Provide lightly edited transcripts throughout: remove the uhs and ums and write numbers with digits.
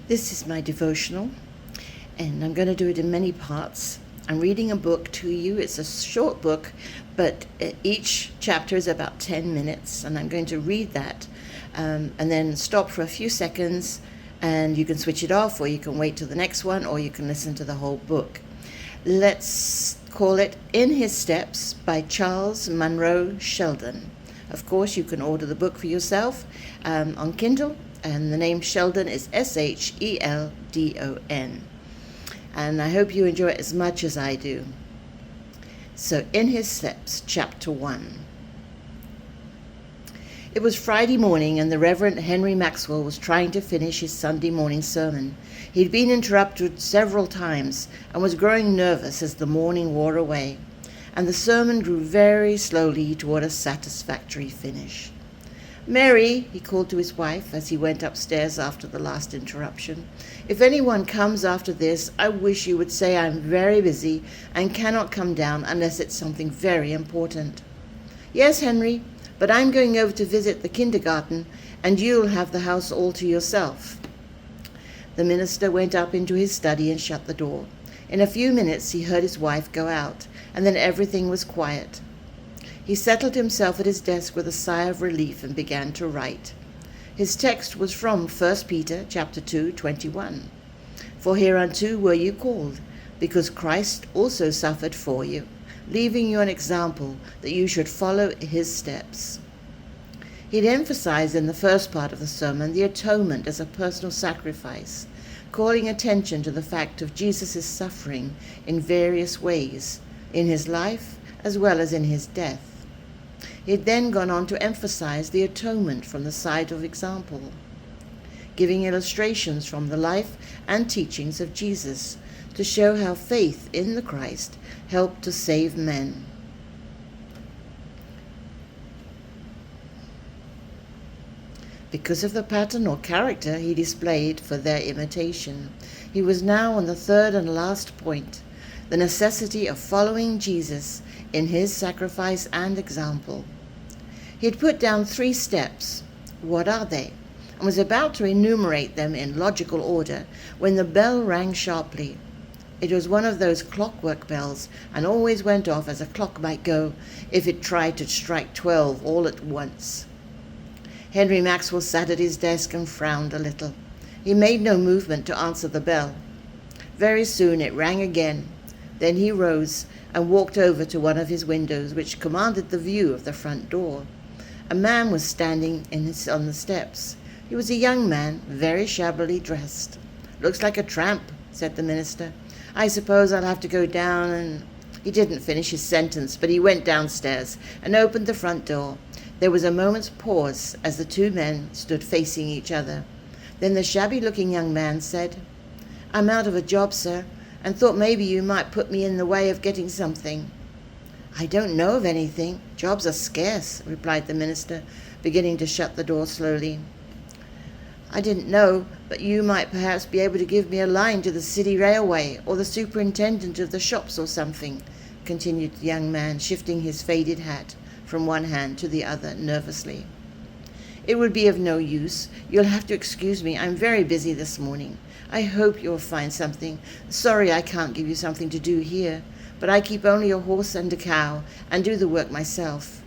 This is my devotional, and I'm going to do it in many parts. I'm reading a book to you. It's a short book, but each chapter is about 10 minutes, and I'm going to read that and then stop for a few seconds, and you can switch it off, or you can wait till the next one, or you can listen to the whole book. Let's call it In His Steps by Charles Monroe Sheldon. Of course, you can order the book for yourself on Kindle, and the name Sheldon is Sheldon. And I hope you enjoy it as much as I do. So, In His Steps, Chapter 1. It was Friday morning, and the Reverend Henry Maxwell was trying to finish his Sunday morning sermon. He'd been interrupted several times and was growing nervous as the morning wore away, and the sermon grew very slowly toward a satisfactory finish. "Mary," he called to his wife as he went upstairs after the last interruption, "if anyone comes after this, I wish you would say I'm very busy and cannot come down unless it's something very important." "Yes, Henry, but I'm going over to visit the kindergarten, and you'll have the house all to yourself." The minister went up into his study and shut the door. In a few minutes he heard his wife go out, and then everything was quiet. He settled himself at his desk with a sigh of relief and began to write. His text was from 1 Peter chapter 2:21. "For hereunto were you called, because Christ also suffered for you, leaving you an example that you should follow his steps." He'd emphasized in the first part of the sermon the atonement as a personal sacrifice, calling attention to the fact of Jesus' suffering in various ways, in his life as well as in his death. He had then gone on to emphasize the atonement from the side of example, giving illustrations from the life and teachings of Jesus to show how faith in the Christ helped to save men. Because of the pattern or character he displayed for their imitation, he was now on the third and last point, the necessity of following Jesus in his sacrifice and example. He had put down 3 steps. What are they? And was about to enumerate them in logical order when the bell rang sharply. It was one of those clockwork bells, and always went off as a clock might go if it tried to strike 12 all at once. Henry Maxwell sat at his desk and frowned a little. He made no movement to answer the bell. Very soon it rang again. Then he rose and walked over to one of his windows, which commanded the view of the front door. A man was standing on the steps. He was a young man, very shabbily dressed. "Looks like a tramp," said the minister. "I suppose I'll have to go down and—" He didn't finish his sentence, but he went downstairs and opened the front door. There was a moment's pause as the 2 men stood facing each other. Then the shabby-looking young man said, "I'm out of a job, sir, and thought maybe you might put me in the way of getting something." "I don't know of anything. Jobs are scarce," replied the minister, beginning to shut the door slowly. "I didn't know, but you might perhaps be able to give me a line to the city railway, or the superintendent of the shops or something," continued the young man, shifting his faded hat from one hand to the other nervously. "It would be of no use. You'll have to excuse me. I'm very busy this morning. I hope you'll find something. Sorry I can't give you something to do here, but I keep only a horse and a cow and do the work myself."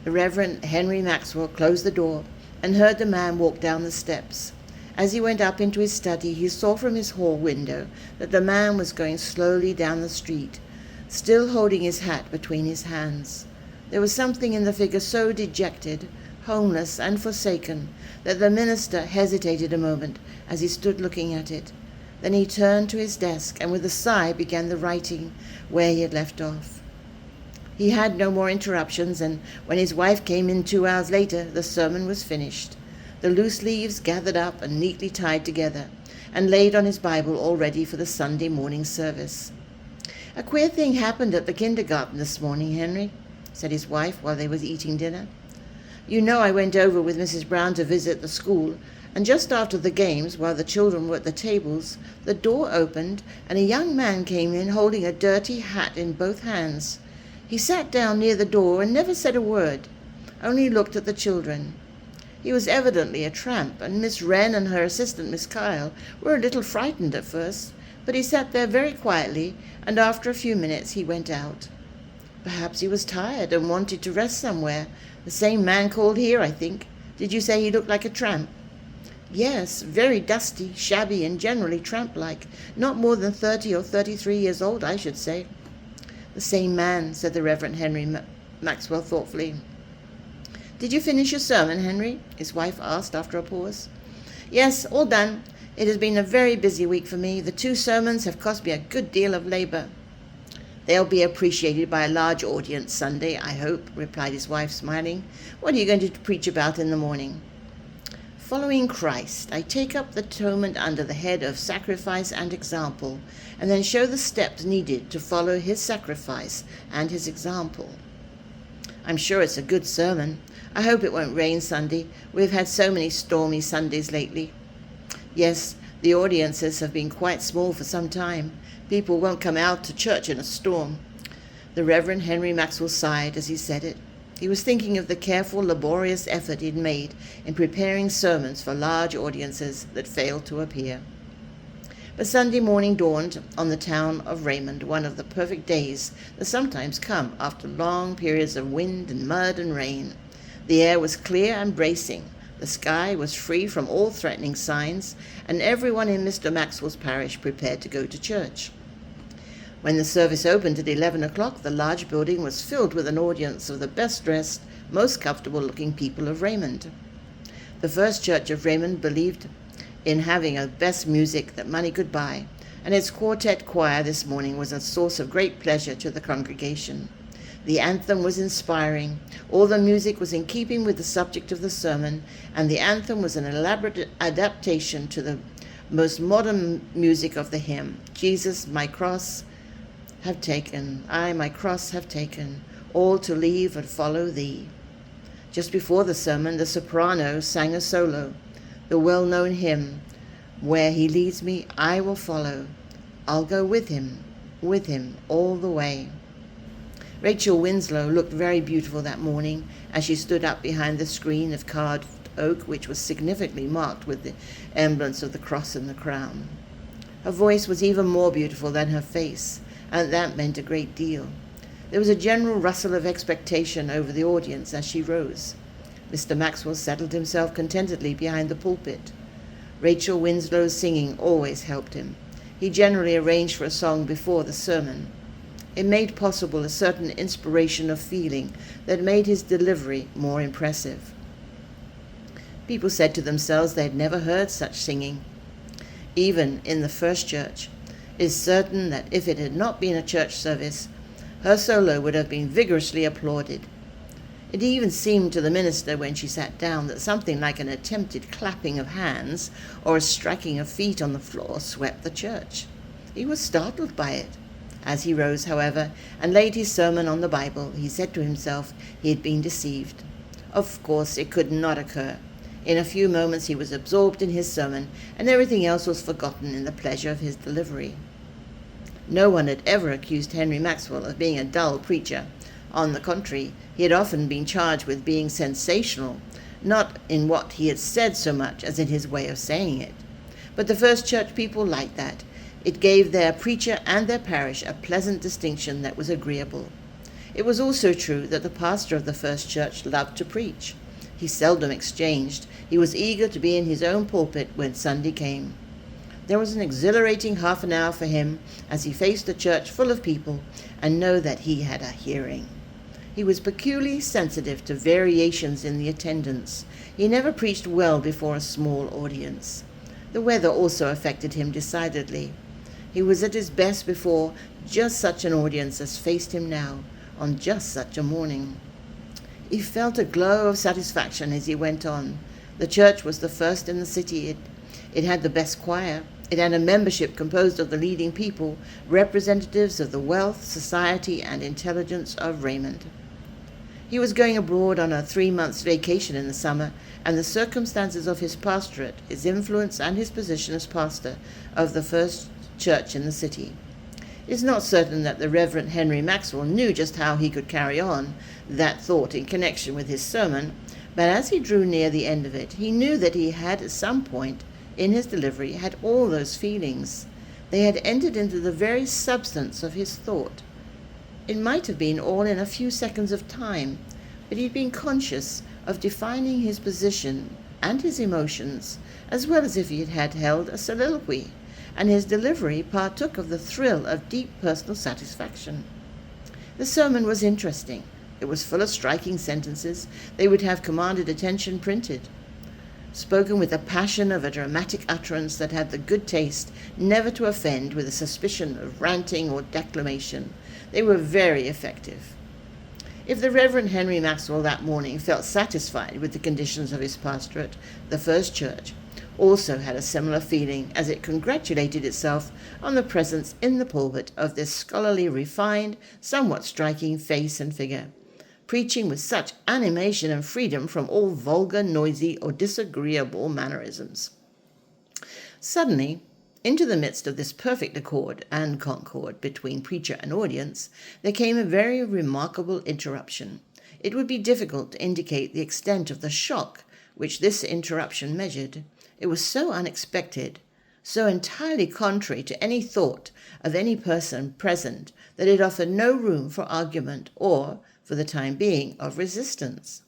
The Reverend Henry Maxwell closed the door and heard the man walk down the steps. As he went up into his study, he saw from his hall window that the man was going slowly down the street, still holding his hat between his hands. There was something in the figure so dejected, homeless, and forsaken that the minister hesitated a moment as he stood looking at it. Then he turned to his desk and with a sigh began the writing where he had left off. He had no more interruptions, and when his wife came in 2 hours later, the sermon was finished, the loose leaves gathered up and neatly tied together, and laid on his Bible all ready for the Sunday morning service. "A queer thing happened at the kindergarten this morning, Henry," said his wife while they were eating dinner. "You know I went over with Mrs. Brown to visit the school, and just after the games, while the children were at the tables, the door opened and a young man came in holding a dirty hat in both hands. He sat down near the door and never said a word, only looked at the children. He was evidently a tramp, and Miss Wren and her assistant, Miss Kyle, were a little frightened at first, but he sat there very quietly, and after a few minutes he went out. Perhaps he was tired and wanted to rest somewhere. The same man called here, I think. Did you say he looked like a tramp? Yes, very dusty, shabby, and generally tramp-like. Not more than 30 or 33 years old, I should say. The same man, said the Reverend Henry Maxwell thoughtfully. Did you finish your sermon, Henry? His wife asked after a pause. Yes, all done. It has been a very busy week for me. The 2 sermons have cost me a good deal of labor. They'll be appreciated by a large audience Sunday, I hope, replied his wife, smiling. What are you going to preach about in the morning? Following Christ, I take up the atonement under the head of sacrifice and example, and then show the steps needed to follow his sacrifice and his example. I'm sure it's a good sermon. I hope it won't rain Sunday. We've had so many stormy Sundays lately. Yes, the audiences have been quite small for some time. People won't come out to church in a storm. The Reverend Henry Maxwell sighed as he said it. He was thinking of the careful, laborious effort he'd made in preparing sermons for large audiences that failed to appear. But Sunday morning dawned on the town of Raymond, one of the perfect days that sometimes come after long periods of wind and mud and rain. The air was clear and bracing. The sky was free from all threatening signs, and everyone in Mr. Maxwell's parish prepared to go to church. When the service opened at 11 o'clock, the large building was filled with an audience of the best-dressed, most comfortable-looking people of Raymond. The First Church of Raymond believed in having the best music that money could buy, and its quartet choir this morning was a source of great pleasure to the congregation. The anthem was inspiring. All the music was in keeping with the subject of the sermon, and the anthem was an elaborate adaptation to the most modern music of the hymn, Jesus, my cross have taken, I my cross have taken, all to leave and follow thee. Just before the sermon, the soprano sang a solo, the well-known hymn, Where he leads me, I will follow. I'll go with him all the way. Rachel Winslow looked very beautiful that morning as she stood up behind the screen of carved oak which was significantly marked with the emblems of the cross and the crown. Her voice was even more beautiful than her face, and that meant a great deal. There was a general rustle of expectation over the audience as she rose. Mr. Maxwell settled himself contentedly behind the pulpit. Rachel Winslow's singing always helped him. He generally arranged for a song before the sermon. It made possible a certain inspiration of feeling that made his delivery more impressive. People said to themselves they had never heard such singing. Even in the First Church, it is certain that if it had not been a church service, her solo would have been vigorously applauded. It even seemed to the minister when she sat down that something like an attempted clapping of hands or a striking of feet on the floor swept the church. He was startled by it. As he rose, however, and laid his sermon on the Bible, he said to himself he had been deceived. Of course, it could not occur. In a few moments he was absorbed in his sermon, and everything else was forgotten in the pleasure of his delivery. No one had ever accused Henry Maxwell of being a dull preacher. On the contrary, he had often been charged with being sensational, not in what he had said so much as in his way of saying it. But the First Church people liked that. It gave their preacher and their parish a pleasant distinction that was agreeable. It was also true that the pastor of the First Church loved to preach. He seldom exchanged. He was eager to be in his own pulpit when Sunday came. There was an exhilarating half an hour for him as he faced a church full of people and know that he had a hearing. He was peculiarly sensitive to variations in the attendance. He never preached well before a small audience. The weather also affected him decidedly. He was at his best before just such an audience as faced him now, on just such a morning. He felt a glow of satisfaction as he went on. The church was the first in the city. It had the best choir. It had a membership composed of the leading people, representatives of the wealth, society, and intelligence of Raymond. He was going abroad on a 3-month vacation in the summer, and the circumstances of his pastorate, his influence, and his position as pastor of the First Church in the city. It is not certain that the Reverend Henry Maxwell knew just how he could carry on that thought in connection with his sermon, But as he drew near the end of it, he knew that he had at some point in his delivery had all those feelings. They had entered into the very substance of his thought. It might have been all in a few seconds of time, but he'd been conscious of defining his position and his emotions as well as if he had held a soliloquy, and his delivery partook of the thrill of deep personal satisfaction. The sermon was interesting. It was full of striking sentences. They would have commanded attention printed. Spoken with the passion of a dramatic utterance that had the good taste never to offend with a suspicion of ranting or declamation, they were very effective. If the Reverend Henry Maxwell that morning felt satisfied with the conditions of his pastorate, the First Church also had a similar feeling as it congratulated itself on the presence in the pulpit of this scholarly, refined, somewhat striking face and figure, preaching with such animation and freedom from all vulgar, noisy, or disagreeable mannerisms. Suddenly, into the midst of this perfect accord and concord between preacher and audience, there came a very remarkable interruption. It would be difficult to indicate the extent of the shock which this interruption measured. It was so unexpected, so entirely contrary to any thought of any person present, that it offered no room for argument or, for the time being, of resistance.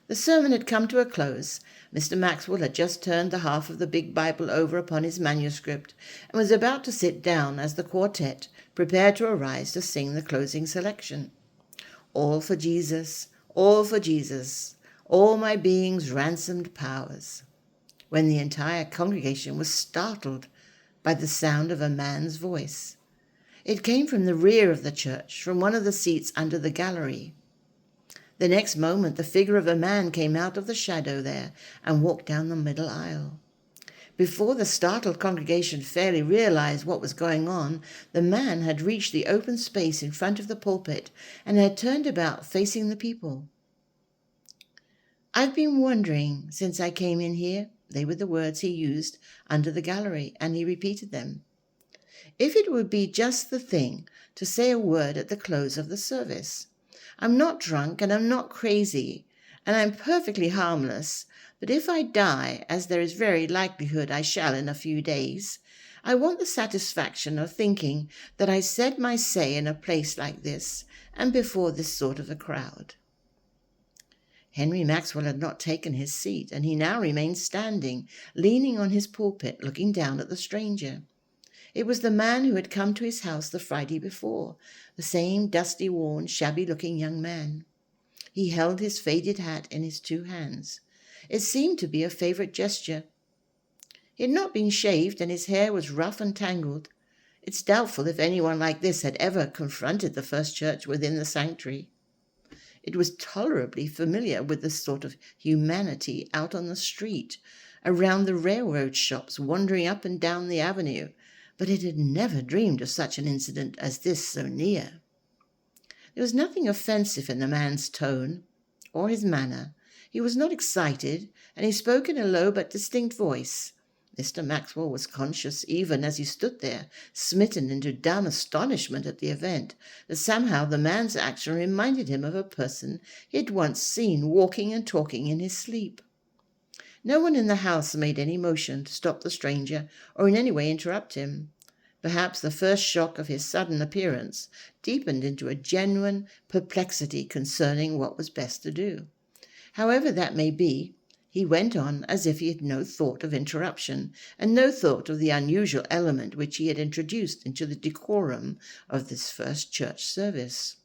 The sermon had come to a close. Mr. Maxwell had just turned the half of the big Bible over upon his manuscript and was about to sit down as the quartet prepared to arise to sing the closing selection. All for Jesus, all for Jesus, all my being's ransomed powers, when the entire congregation was startled by the sound of a man's voice. It came from the rear of the church, from one of the seats under the gallery. The next moment the figure of a man came out of the shadow there and walked down the middle aisle. Before the startled congregation fairly realized what was going on, the man had reached the open space in front of the pulpit and had turned about facing the people. "I've been wondering since I came in here," they were the words he used under the gallery, and he repeated them, "if it would be just the thing to say a word at the close of the service. I'm not drunk and I'm not crazy and I'm perfectly harmless, but if I die, as there is very likelihood I shall in a few days, I want the satisfaction of thinking that I said my say in a place like this and before this sort of a crowd." Henry Maxwell had not taken his seat, and he now remained standing, leaning on his pulpit, looking down at the stranger. It was the man who had come to his house the Friday before, the same dusty, worn, shabby-looking young man. He held his faded hat in his two hands. It seemed to be a favorite gesture. He had not been shaved, and his hair was rough and tangled. It's doubtful if anyone like this had ever confronted the First Church within the sanctuary. It was tolerably familiar with the sort of humanity out on the street, around the railroad shops, wandering up and down the avenue, but it had never dreamed of such an incident as this so near. There was nothing offensive in the man's tone or his manner. He was not excited, and he spoke in a low but distinct voice. Mr. Maxwell was conscious, even as he stood there, smitten into dumb astonishment at the event, that somehow the man's action reminded him of a person he had once seen walking and talking in his sleep. No one in the house made any motion to stop the stranger or in any way interrupt him. Perhaps the first shock of his sudden appearance deepened into a genuine perplexity concerning what was best to do. However that may be, he went on as if he had no thought of interruption and no thought of the unusual element which he had introduced into the decorum of this first church service.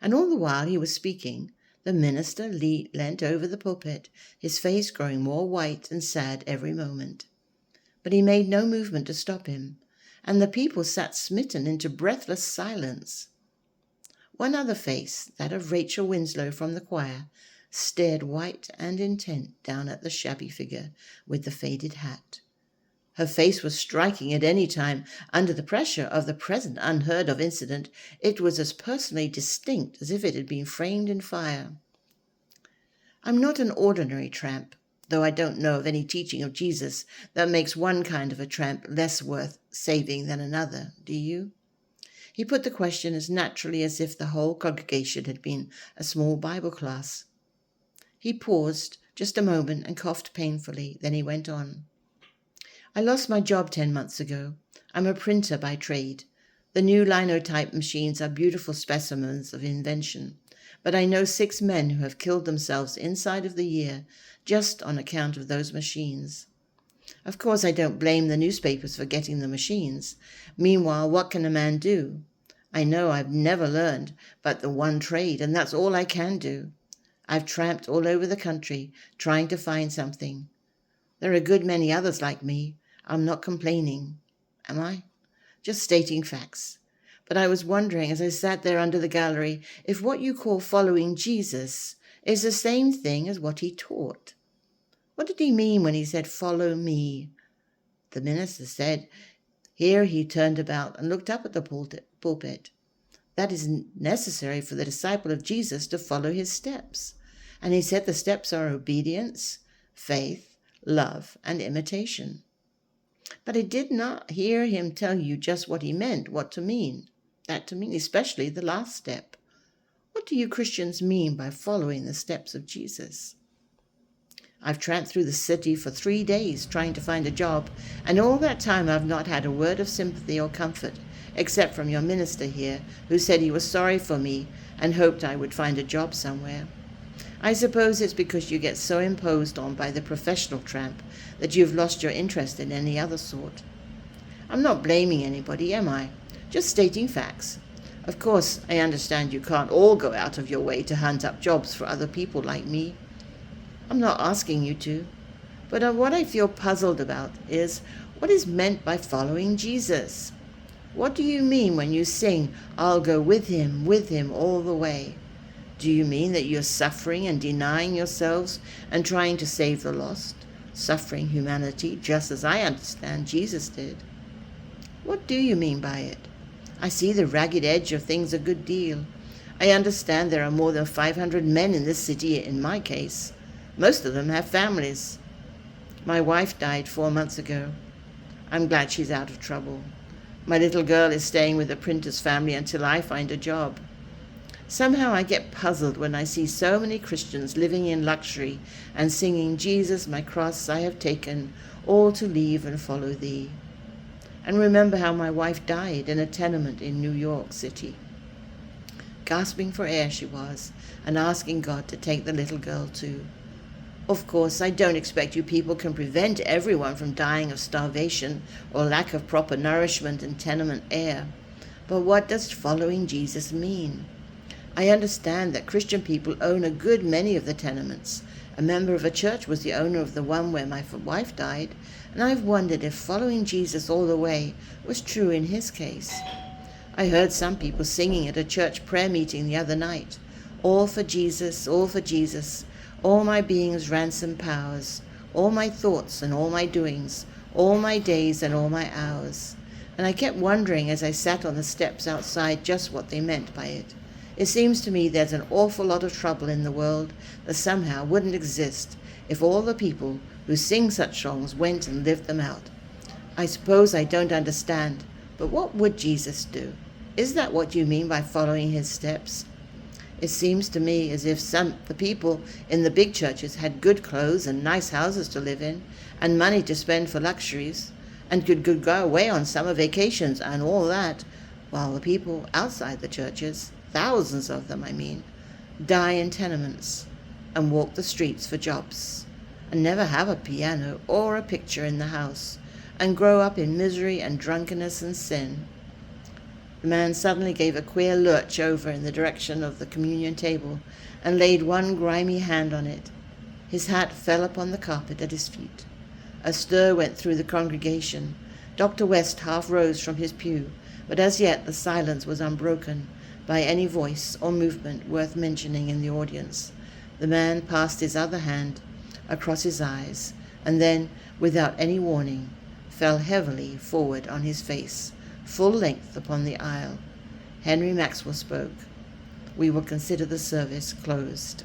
And all the while he was speaking, the minister leant over the pulpit, his face growing more white and sad every moment. But he made no movement to stop him, and the people sat smitten into breathless silence. One other face, that of Rachel Winslow from the choir, stared white and intent down at the shabby figure with the faded hat. Her face was striking at any time. Under the pressure of the present unheard-of incident, it was as personally distinct as if it had been framed in fire. "I'm not an ordinary tramp, though I don't know of any teaching of Jesus that makes one kind of a tramp less worth saving than another, do you?" He put the question as naturally as if the whole congregation had been a small Bible class. He paused just a moment and coughed painfully. Then he went on. I lost my job 10 months ago. I'm a printer by trade. The new linotype machines are beautiful specimens of invention, but I know 6 men who have killed themselves inside of the year just on account of those machines. Of course, I don't blame the newspapers for getting the machines. Meanwhile, what can a man do? I know I've never learned but the one trade, and that's all I can do. I've tramped all over the country trying to find something. There are a good many others like me. I'm not complaining, am I? Just stating facts. But I was wondering as I sat there under the gallery if what you call following Jesus is the same thing as what he taught. What did he mean when he said, "Follow me"? The minister said. Here he turned about and looked up at the pulpit. That is necessary for the disciple of Jesus to follow his steps. And he said the steps are obedience, faith, love, and imitation. But I did not hear him tell you just what he meant, what to mean. That to mean, especially the last step. What do you Christians mean by following the steps of Jesus? I've tramped through the city for 3 days trying to find a job, and all that time I've not had a word of sympathy or comfort, except from your minister here, who said he was sorry for me and hoped I would find a job somewhere. I suppose it's because you get so imposed on by the professional tramp that you've lost your interest in any other sort. I'm not blaming anybody, am I? Just stating facts. Of course, I understand you can't all go out of your way to hunt up jobs for other people like me. I'm not asking you to. But what I feel puzzled about is what is meant by following Jesus. What do you mean when you sing, "I'll go with him all the way"? Do you mean that you're suffering and denying yourselves and trying to save the lost, suffering humanity just as I understand Jesus did? What do you mean by it? I see the ragged edge of things a good deal. I understand there are more than 500 men in this city in my case. Most of them have families. My wife died 4 months ago. I'm glad she's out of trouble. My little girl is staying with the printer's family until I find a job. Somehow I get puzzled when I see so many Christians living in luxury and singing, "Jesus, my cross I have taken, all to leave and follow thee." And remember how my wife died in a tenement in New York City. Gasping for air she was, and asking God to take the little girl too. Of course, I don't expect you people can prevent everyone from dying of starvation or lack of proper nourishment and tenement air. But what does following Jesus mean? I understand that Christian people own a good many of the tenements. A member of a church was the owner of the one where my wife died, and I've wondered if following Jesus all the way was true in his case. I heard some people singing at a church prayer meeting the other night, "All for Jesus, all for Jesus, all my being's ransom powers, all my thoughts and all my doings, all my days and all my hours." And I kept wondering as I sat on the steps outside just what they meant by it. It seems to me there's an awful lot of trouble in the world that somehow wouldn't exist if all the people who sing such songs went and lived them out. I suppose I don't understand, but what would Jesus do? Is that what you mean by following his steps? It seems to me as if the people in the big churches had good clothes and nice houses to live in and money to spend for luxuries and could go away on summer vacations and all that, while the people outside the churches, thousands of them I mean, die in tenements and walk the streets for jobs and never have a piano or a picture in the house and grow up in misery and drunkenness and sin. The man suddenly gave a queer lurch over in the direction of the communion table and laid one grimy hand on it. His hat fell upon the carpet at his feet. A stir went through the congregation. Dr. West half rose from his pew, but as yet the silence was unbroken by any voice or movement worth mentioning in the audience. The man passed his other hand across his eyes and then, without any warning, fell heavily forward on his face, full length upon the aisle. Henry Maxwell spoke. We will consider the service closed.